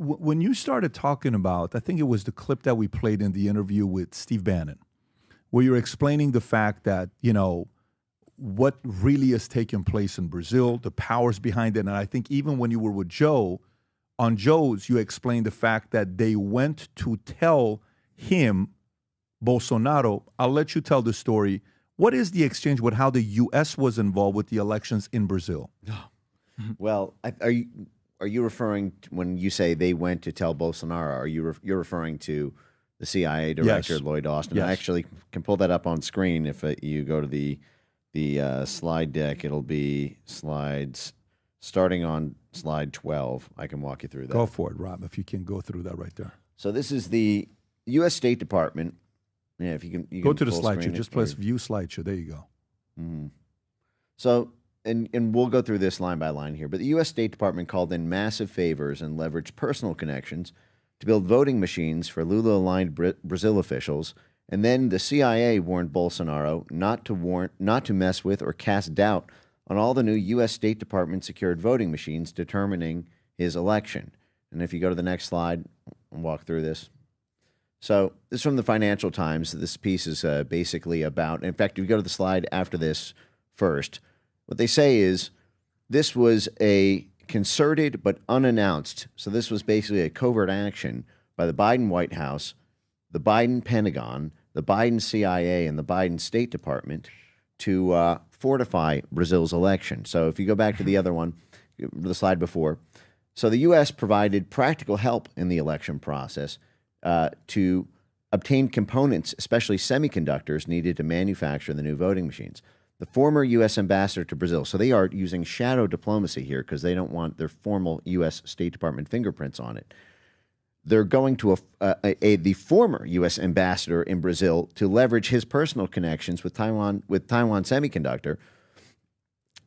when you started talking about, I think it was the clip that we played in the interview with Steve Bannon, where you're explaining the fact that, what really is taking place in Brazil, the powers behind it. And I think even when you were with Joe, on Joe's, you explained the fact that they went to tell him, Bolsonaro, I'll let you tell the story. What is the exchange with how the U.S. was involved with the elections in Brazil? Well, are you referring to, when you say they went to tell Bolsonaro? You're referring to the CIA director, Yes. Lloyd Austin? Yes. I actually can pull that up on screen if you go to the slide deck. It'll be slides starting on slide 12. I can walk you through that. Go for it, Rob, if you can go through that right there. So this is the U.S. State Department. Yeah, if you can Go to the full slideshow. screen Just it, press view slideshow. There you go. Mm-hmm. So, and we'll go through this line by line here, but the U.S. State Department called in massive favors and leveraged personal connections to build voting machines for Lula-aligned Brazil officials, and then the CIA warned Bolsonaro not to mess with or cast doubt on all the new U.S. State Department secured voting machines determining his election. And if you go to the next slide, I'll walk through this. So this is from the Financial Times. This piece is basically about, in fact, if you go to the slide after this first, what they say is this was a concerted but unannounced, so this was basically a covert action by the Biden White House, the Biden Pentagon, the Biden CIA, and the Biden State Department to fortify Brazil's election. So if you go back to the other one, the slide before, so the U.S. provided practical help in the election process to obtain components, especially semiconductors, needed to manufacture the new voting machines. The former U.S. ambassador to Brazil, so they are using shadow diplomacy here because they don't want their formal U.S. State Department fingerprints on it. They're going to the former U.S. ambassador in Brazil to leverage his personal connections with Taiwan Semiconductor,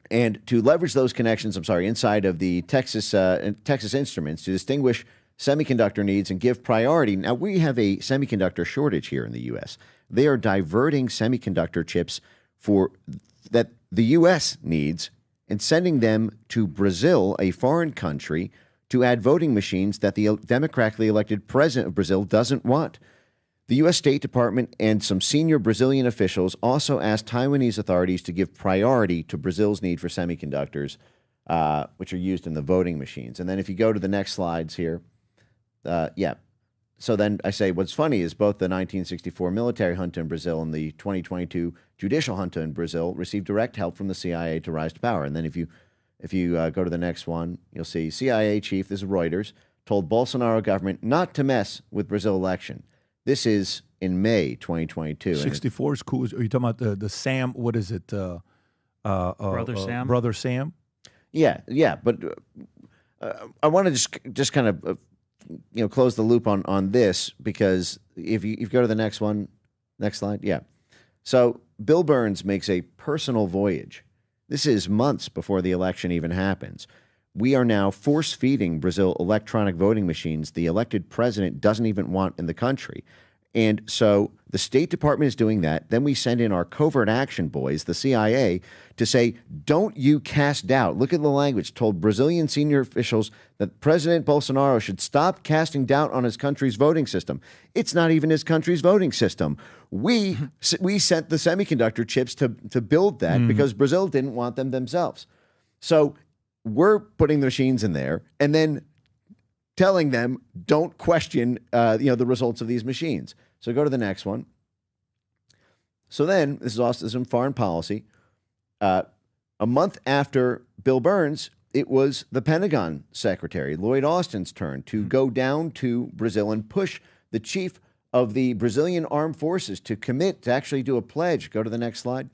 and to leverage those connections, inside of the Texas Instruments to distinguish semiconductor needs and give priority. Now, we have a semiconductor shortage here in the U.S. They are diverting semiconductor chips that the U.S. needs and sending them to Brazil, a foreign country, to add voting machines that the democratically elected president of Brazil doesn't want. The U.S. State Department and some senior Brazilian officials also asked Taiwanese authorities to give priority to Brazil's need for semiconductors, which are used in the voting machines. And then if you go to the next slides here, so then I say what's funny is both the 1964 military junta in Brazil and the 2022 judicial junta in Brazil received direct help from the CIA to rise to power. And then if you go to the next one, you'll see CIA chief, this is Reuters, told Bolsonaro government not to mess with Brazil election. This is in May 2022. 64 is cool. Are you talking about the Sam? What is it? Brother Sam? Brother Sam? Yeah. But I want to just kind of close the loop on this, because if you go to the next one, next slide, yeah. So Bill Burns makes a personal voyage. This is months before the election even happens. We are now force-feeding Brazil electronic voting machines the elected president doesn't even want in the country. And so the State Department is doing that. Then we send in our covert action boys, the CIA, to say, don't you cast doubt. Look at the language. Told Brazilian senior officials that President Bolsonaro should stop casting doubt on his country's voting system. It's not even his country's voting system. We sent the semiconductor chips to build that because Brazil didn't want them themselves. So we're putting the machines in there and then telling them, don't question the results of these machines. So go to the next one. So then, this is also some foreign policy. A month after Bill Burns, it was the Pentagon Secretary, Lloyd Austin's turn to go down to Brazil and push the chief of the Brazilian Armed Forces to commit, to actually do a pledge. Go to the next slide.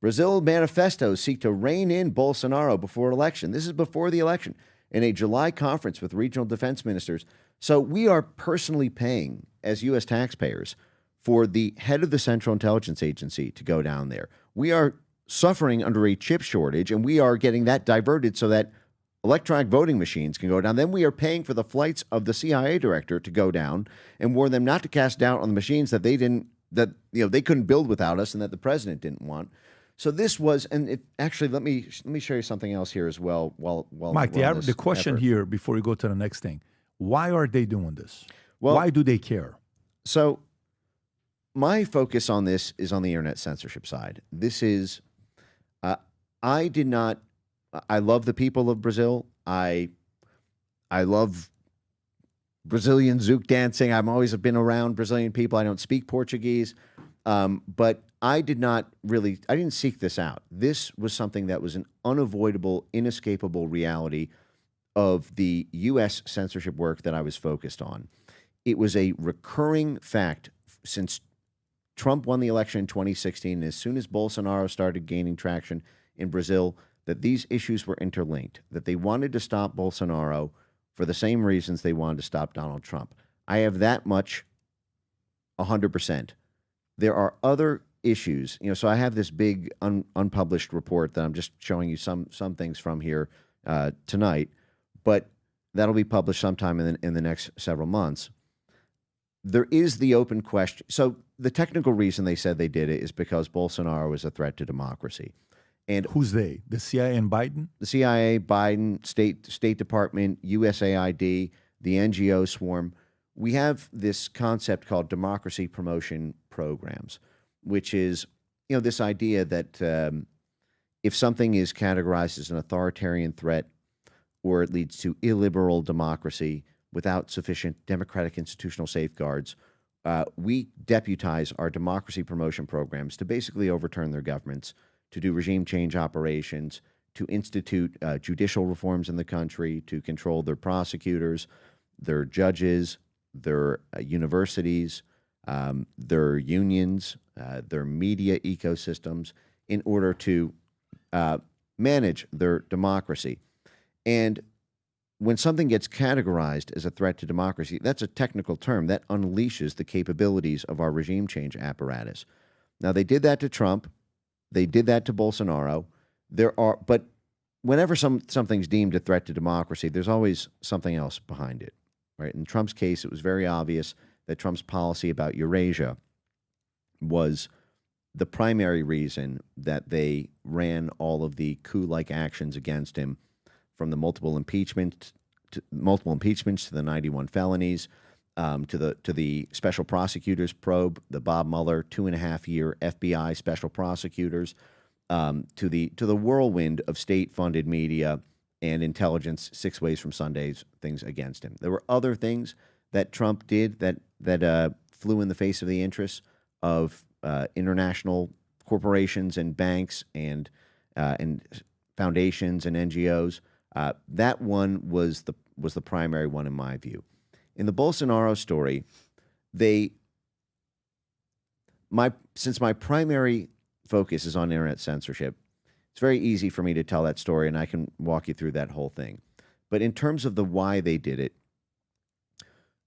Brazil manifestos seek to rein in Bolsonaro before election. This is before the election, in a July conference with regional defense ministers. So we are personally paying, as U.S. taxpayers, for the head of the Central Intelligence Agency to go down there. We are suffering under a chip shortage, and we are getting that diverted so that electronic voting machines can go down. Then we are paying for the flights of the CIA director to go down and warn them not to cast doubt on the machines that they couldn't build without us and that the president didn't want. So this was, and actually, let me show you something else here as well. While Mike, we're on the this question effort. here before we go to the next thing, why are they doing this? Well, Why do they care? So my focus on this is on the internet censorship side. This is, I love the people of Brazil. I love Brazilian zouk dancing. I've always been around Brazilian people. I don't speak Portuguese, but I didn't seek this out. This was something that was an unavoidable, inescapable reality of the U.S. censorship work that I was focused on. It was a recurring fact since Trump won the election in 2016, and as soon as Bolsonaro started gaining traction in Brazil, that these issues were interlinked, that they wanted to stop Bolsonaro for the same reasons they wanted to stop Donald Trump. I have that much 100%. There are other issues, so I have this big unpublished report that I'm just showing you some things from here tonight, but that'll be published sometime in the next several months. There is the open question. So the technical reason they said they did it is because Bolsonaro is a threat to democracy. And who's they? The CIA and Biden? The CIA, Biden, State Department, USAID, the NGO swarm. We have this concept called democracy promotion programs, which is, this idea that if something is categorized as an authoritarian threat or it leads to illiberal democracy without sufficient democratic institutional safeguards, we deputize our democracy promotion programs to basically overturn their governments, to do regime change operations, to institute judicial reforms in the country, to control their prosecutors, their judges, their universities, their unions, their media ecosystems, in order to manage their democracy. And when something gets categorized as a threat to democracy, that's a technical term that unleashes the capabilities of our regime change apparatus. Now, they did that to Trump. They did that to Bolsonaro. But whenever something's deemed a threat to democracy, there's always something else behind it, right? In Trump's case, it was very obvious that Trump's policy about Eurasia was the primary reason that they ran all of the coup-like actions against him, from the multiple impeachments to the 91 felonies, to the special prosecutors probe, the Bob Mueller 2.5-year FBI special prosecutors, to the whirlwind of state-funded media and intelligence 6 ways from Sundays things against him. There were other things that Trump did that flew in the face of the interests of international corporations and banks and foundations and NGOs. That one was the primary one in my view. In the Bolsonaro story, since my primary focus is on internet censorship, it's very easy for me to tell that story, and I can walk you through that whole thing. But in terms of the why they did it,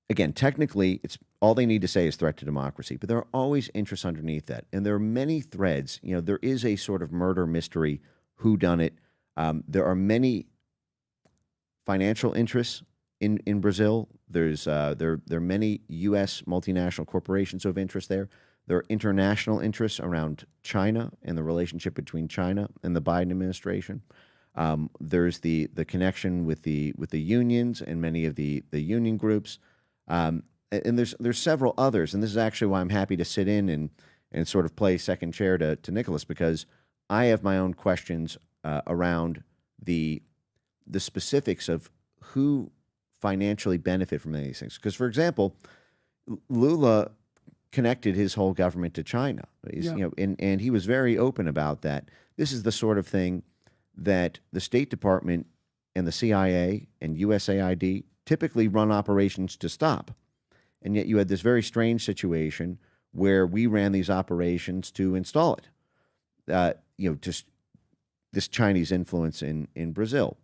again, technically, it's all they need to say is threat to democracy, but there are always interests underneath that, and there are many threads. There is a sort of murder mystery, whodunit. There are many financial interests in Brazil. There are many U.S. multinational corporations of interest there. There are international interests around China and the relationship between China and the Biden administration. There's the connection with the unions and many of the union groups, and there's several others. And this is actually why I'm happy to sit in and sort of play second chair to Nicholas, because I have my own questions around the specifics of who financially benefit from any of these things. Because, for example, Lula connected his whole government to China. And he was very open about that. This is the sort of thing that the State Department and the CIA and USAID typically run operations to stop. And yet you had this very strange situation where we ran these operations to install it. Just this Chinese influence in Brazil.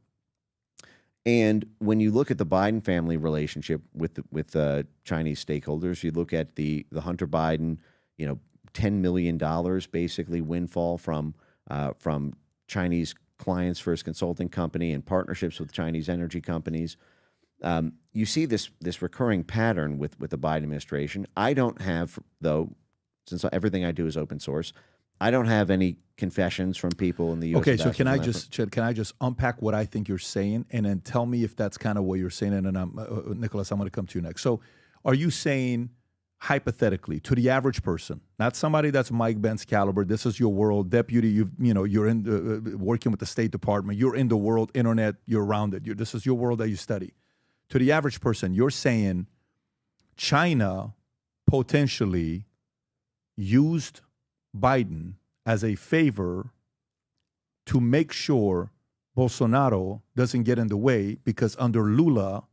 And when you look at the Biden family relationship with Chinese stakeholders, you look at the Hunter Biden, $10 million basically windfall from Chinese clients for his consulting company and partnerships with Chinese energy companies. You see this recurring pattern with the Biden administration. I don't have, though, since everything I do is open source, I don't have any confessions from people in the U.S. Okay, so can I ambassadors on that just unpack what I think you're saying, and then tell me if that's kind of what you're saying, and then Nicholas, I'm going to come to you next. So, are you saying hypothetically to the average person, not somebody that's Mike Benz caliber, this is your world, deputy, you're in working with the State Department, you're in the world, internet, you're around it, this is your world that you study. To the average person, you're saying China potentially used Biden as a favor to make sure Bolsonaro doesn't get in the way, because under Lula,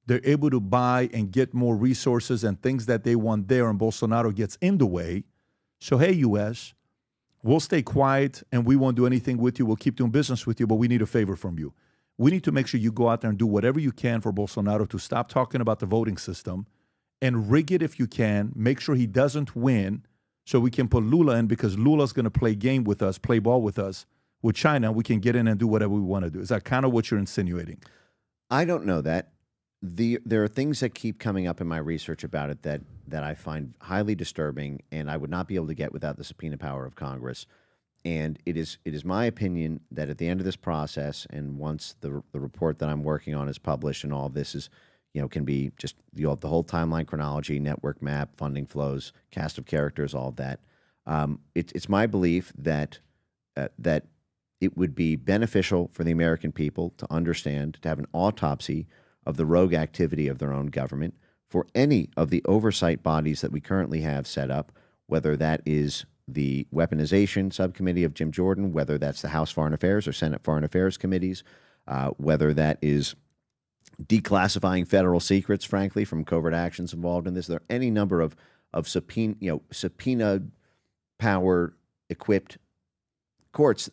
they're able to buy and get more resources and things that they want there, and Bolsonaro gets in the way. So, hey, U.S., we'll stay quiet and we won't do anything with you. We'll keep doing business with you, but we need a favor from you. We need to make sure you go out there and do whatever you can for Bolsonaro to stop talking about the voting system and rig it if you can. Make sure he doesn't win so we can put Lula in, because Lula's going to play ball with us, with China. We can get in and do whatever we want to do. Is that kind of what you're insinuating? I don't know that. There are things that keep coming up in my research about it that I find highly disturbing, and I would not be able to get without the subpoena power of Congress. And it is my opinion that at the end of this process, and once the report that I'm working on is published, and all of this is, can be just the whole timeline chronology, network map, funding flows, cast of characters, all of that. It's my belief that that it would be beneficial for the American people to understand, to have an autopsy of the rogue activity of their own government, for any of the oversight bodies that we currently have set up, whether that is the weaponization subcommittee of Jim Jordan, whether that's the House Foreign Affairs or Senate Foreign Affairs committees, whether that is declassifying federal secrets, frankly, from covert actions involved in this. There are any number of subpoena power equipped courts,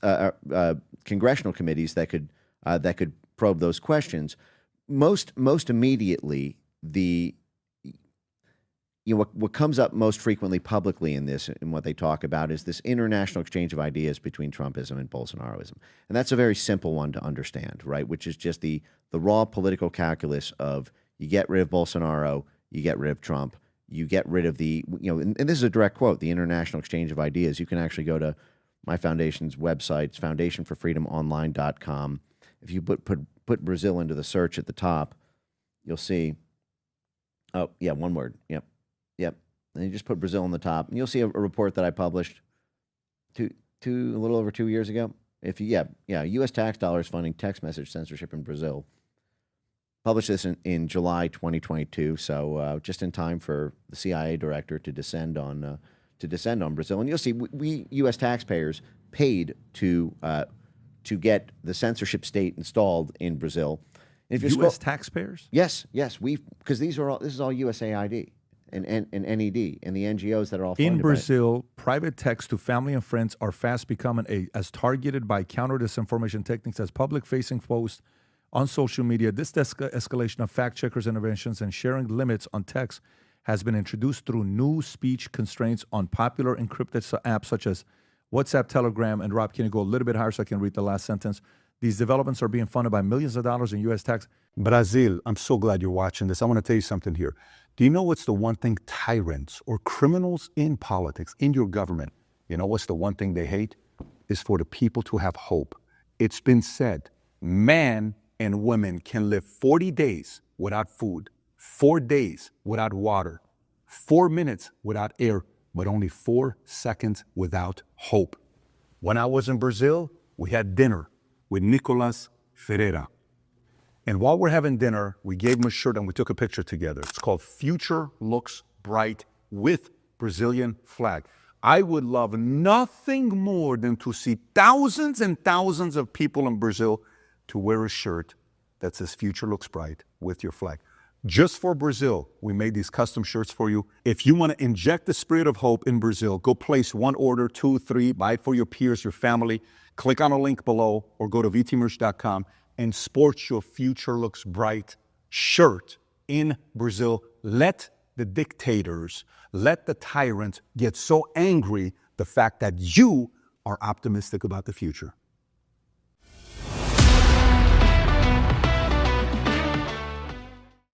congressional committees that could probe those questions. Most immediately, what comes up most frequently publicly in this, and what they talk about, is this international exchange of ideas between Trumpism and Bolsonaroism. And that's a very simple one to understand, right? Which is just the raw political calculus of, you get rid of Bolsonaro, you get rid of Trump, you get rid of and this is a direct quote, the international exchange of ideas. You can actually go to my foundation's website, it's foundationforfreedomonline.com. If you put Brazil into the search at the top, you'll see, oh, yeah, one word, yep. And you just put Brazil on the top, and you'll see a report that I published a little over 2 years ago. U.S. tax dollars funding text message censorship in Brazil. Published this in July 2022, so just in time for the CIA director to descend on Brazil. And you'll see we U.S. taxpayers paid to get the censorship state installed in Brazil. And if U.S. taxpayers? Yes, because this is all USAID and NED and the NGOs that are all funded in Brazil. Private texts to family and friends are fast becoming as targeted by counter disinformation techniques as public-facing posts on social media. This escalation of fact-checkers' interventions and sharing limits on text has been introduced through new speech constraints on popular encrypted apps such as WhatsApp, Telegram, and Rob, can you go a little bit higher so I can read the last sentence? These developments are being funded by millions of dollars in U.S. tax. Brazil, I'm so glad you're watching this. I want to tell you something here. Do you know what's the one thing tyrants or criminals in politics, in your government, you know what's the one thing they hate? Is for the people to have hope. It's been said, man and women can live 40 days without food, 4 days without water, 4 minutes without air, but only 4 seconds without hope. When I was in Brazil, we had dinner with Nicolas Ferreira. And while we're having dinner, we gave him a shirt and we took a picture together. It's called Future Looks Bright with Brazilian flag. I would love nothing more than to see thousands and thousands of people in Brazil to wear a shirt that says Future Looks Bright with your flag. Just for Brazil, we made these custom shirts for you. If you want to inject the spirit of hope in Brazil, go place 1 order, 2, 3, buy it for your peers, your family. Click on a link below or go to vtmerch.com and sport your Future Looks Bright shirt in Brazil. Let the dictators, let the tyrants get so angry the fact that you are optimistic about the future.